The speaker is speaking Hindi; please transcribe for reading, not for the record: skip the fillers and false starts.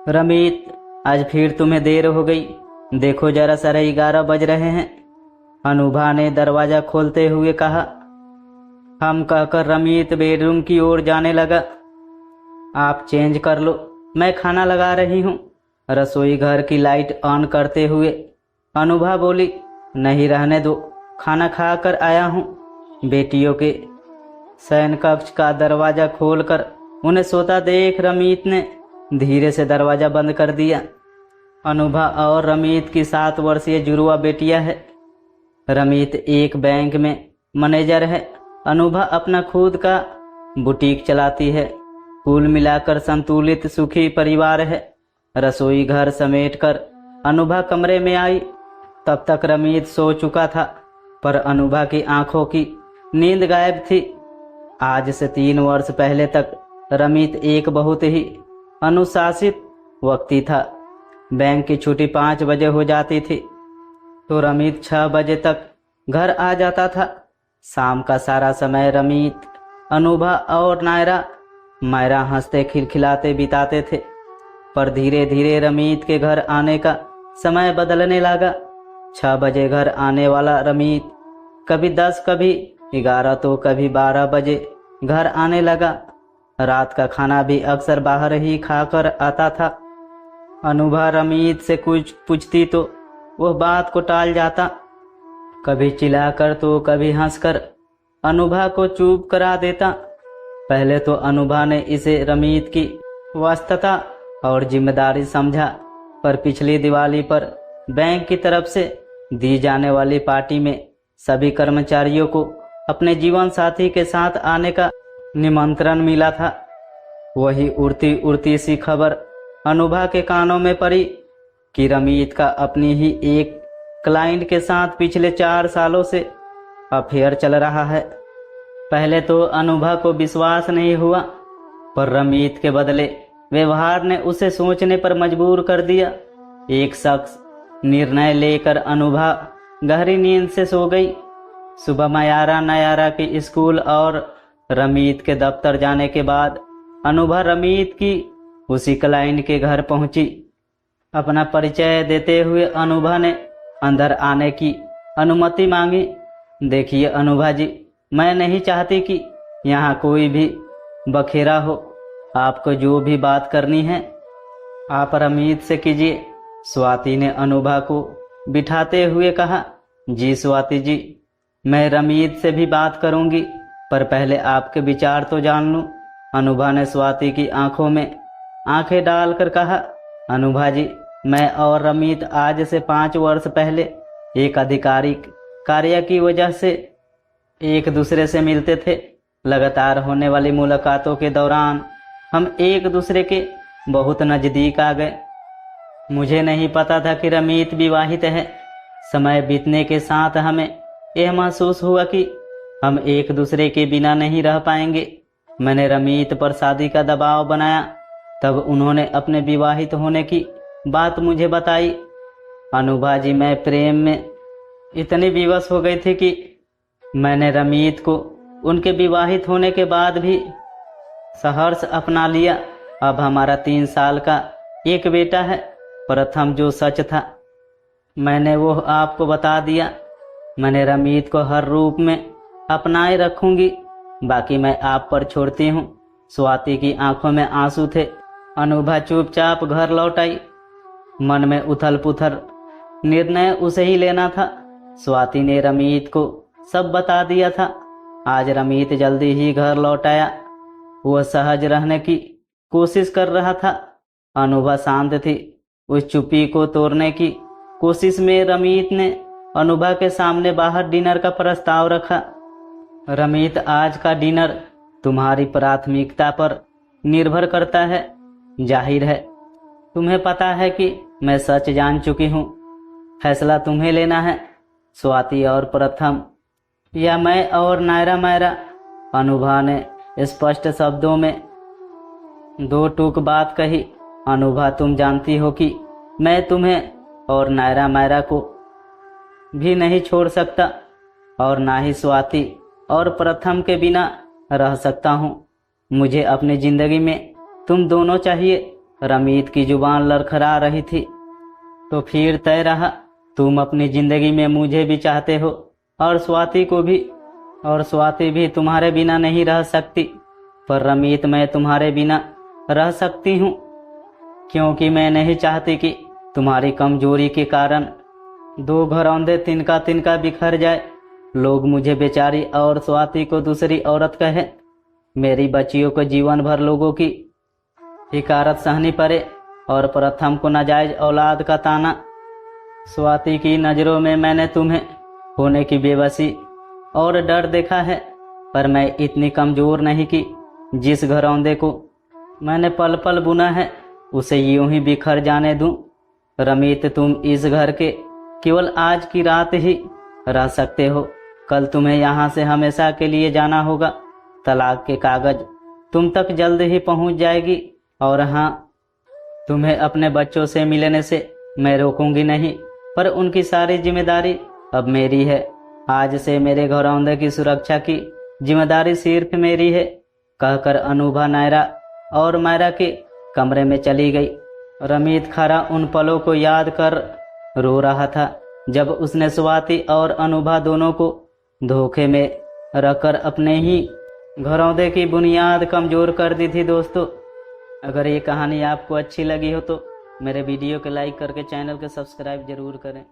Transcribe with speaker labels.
Speaker 1: रमीत, आज फिर तुम्हें देर हो गई। देखो जरा, 11:30 बज रहे हैं। अनुभा ने दरवाजा खोलते हुए कहा। हम कहकर रमीत बेडरूम की ओर जाने लगा। आप चेंज कर लो, मैं खाना लगा रही हूँ। रसोई घर की लाइट ऑन करते हुए अनुभा बोली। नहीं, रहने दो, खाना खा कर आया हूँ। बेटियों के शयन कक्ष का दरवाजा खोलकर उन्हें सोता देख रमीत ने धीरे से दरवाजा बंद कर दिया। अनुभा और रमीत की 7 वर्षीय जुड़वा बेटियां है। रमीत एक बैंक में मैनेजर है। अनुभा अपना खुद का बुटीक चलाती है। कुल मिलाकर संतुलित सुखी परिवार है। रसोई घर समेटकर अनुभा कमरे में आई। तब तक रमीत सो चुका था, पर अनुभा की आंखों की नींद गायब थी। आज से 3 वर्ष पहले तक रमीत एक बहुत ही अनुशासित व्यक्ति था। बैंक की छुट्टी 5 बजे हो जाती थी तो रमीत 6 बजे तक घर आ जाता था। शाम का सारा समय रमीत, अनुभा और मायरा हंसते खिलखिलाते बिताते थे। पर धीरे धीरे रमीत के घर आने का समय बदलने लगा। 6 बजे घर आने वाला रमीत कभी 10, कभी 11 तो कभी 12 बजे घर आने लगा। रात का खाना भी अक्सर बाहर ही खाकर आता था। अनुभा रमीत से कुछ पूछती तो वह बात को टाल जाता, कभी चिल्लाकर तो कभी हंसकर अनुभा को चुप करा देता। पहले तो अनुभा ने इसे रमीत की वास्तवता और जिम्मेदारी समझा, पर पिछली दिवाली पर बैंक की तरफ से दी जाने वाली पार्टी में सभी कर्मचारियों को अपने जीवन साथी के साथ आने का निमंत्रण मिला था। वही उड़ती उड़ती सी खबर अनुभा के कानों में पड़ी कि रमीत का अपनी ही एक क्लाइंट के साथ पिछले 4 सालों से अफेयर चल रहा है। पहले तो अनुभा को विश्वास नहीं हुआ, पर रमीत के बदले व्यवहार ने उसे सोचने पर मजबूर कर दिया। एक शख्स निर्णय लेकर अनुभा गहरी नींद से सो गई। सुबह नयारा के स्कूल और रमीत के दफ्तर जाने के बाद अनुभा रमीत की उसी क्लाइंट के घर पहुंची। अपना परिचय देते हुए अनुभा ने अंदर आने की अनुमति मांगी। देखिए अनुभा जी, मैं नहीं चाहती कि यहाँ कोई भी बखेरा हो। आपको जो भी बात करनी है आप रमीत से कीजिए। स्वाति ने अनुभा को बिठाते हुए कहा। जी स्वाति जी, मैं रमीत से भी बात करूंगी, पर पहले आपके विचार तो जान लूं। अनुभा ने स्वाति की आंखों में आंखें डालकर कहा। अनुभा जी, मैं और रमीत आज से 5 वर्ष पहले एक आधिकारिक कार्य की वजह से एक दूसरे से मिलते थे। लगातार होने वाली मुलाकातों के दौरान हम एक दूसरे के बहुत नज़दीक आ गए। मुझे नहीं पता था कि रमीत विवाहित है। समय बीतने के साथ हमें यह महसूस हुआ कि हम एक दूसरे के बिना नहीं रह पाएंगे। मैंने रमीत पर शादी का दबाव बनाया, तब उन्होंने अपने विवाहित होने की बात मुझे बताई। अनुभा जी, मैं प्रेम में इतनी विवश हो गई थी कि मैंने रमीत को उनके विवाहित होने के बाद भी सहर्ष अपना लिया। अब हमारा 3 साल का एक बेटा है। प्रथम जो सच था मैंने वो आपको बता दिया। मैंने रमीत को हर रूप में अपनाए रखूंगी। बाकी मैं आप पर छोड़ती हूँ। स्वाति की आंखों में आंसू थे। अनुभा चुपचाप घर लौट आई। मन में उथल पुथल, निर्णय उसे ही लेना था। स्वाति ने रमीत को सब बता दिया था। आज रमीत जल्दी ही घर लौट आया। वह सहज रहने की कोशिश कर रहा था। अनुभा शांत थी। उस चुप्पी को तोड़ने की कोशिश में रमीत ने अनुभा के सामने बाहर डिनर का प्रस्ताव रखा। रमीत, आज का डिनर तुम्हारी प्राथमिकता पर निर्भर करता है। जाहिर है तुम्हें पता है कि मैं सच जान चुकी हूँ। फैसला तुम्हें लेना है, स्वाति और प्रथम, या मैं और मायरा। अनुभा ने स्पष्ट शब्दों में 2 टूक बात कही। अनुभा, तुम जानती हो कि मैं तुम्हें और मायरा को भी नहीं छोड़ सकता, और ना ही स्वाति और प्रथम के बिना रह सकता हूँ। मुझे अपनी जिंदगी में तुम दोनों चाहिए। रमीत की जुबान लड़खड़ा रही थी। तो फिर तय रहा, तुम अपनी जिंदगी में मुझे भी चाहते हो और स्वाति को भी, और स्वाति भी तुम्हारे बिना नहीं रह सकती। पर रमीत, मैं तुम्हारे बिना रह सकती हूँ, क्योंकि मैं नहीं चाहती कि तुम्हारी कमजोरी के कारण दो घरौंदे तिनका तिनका बिखर जाए। लोग मुझे बेचारी और स्वाति को दूसरी औरत कहें। मेरी बच्चियों को जीवन भर लोगों की हिकारत सहनी पड़े और प्रथम को नाजायज औलाद का ताना। स्वाति की नज़रों में मैंने तुम्हें होने की बेबसी और डर देखा है, पर मैं इतनी कमज़ोर नहीं कि जिस घरौंदे को मैंने पल पल बुना है उसे यूं ही बिखर जाने दूं। रमीत, तुम इस घर के केवल आज की रात ही रह सकते हो। कल तुम्हें यहाँ से हमेशा के लिए जाना होगा। तलाक के कागज तुम तक जल्द ही पहुँच जाएगी। और हाँ, तुम्हें अपने बच्चों से मिलने से मैं रोकूंगी नहीं, पर उनकी सारी जिम्मेदारी अब मेरी है। आज से मेरे घरौंदे की सुरक्षा की जिम्मेदारी सिर्फ मेरी है, कहकर अनुभा नायरा और मायरा के कमरे में चली गई। रमीत खरा उन पलों को याद कर रो रहा था जब उसने स्वाति और अनुभा दोनों को धोखे में रखकर अपने ही घरौंदे की बुनियाद कमज़ोर कर दी थी। दोस्तों, अगर ये कहानी आपको अच्छी लगी हो तो मेरे वीडियो को लाइक करके चैनल को सब्सक्राइब जरूर करें।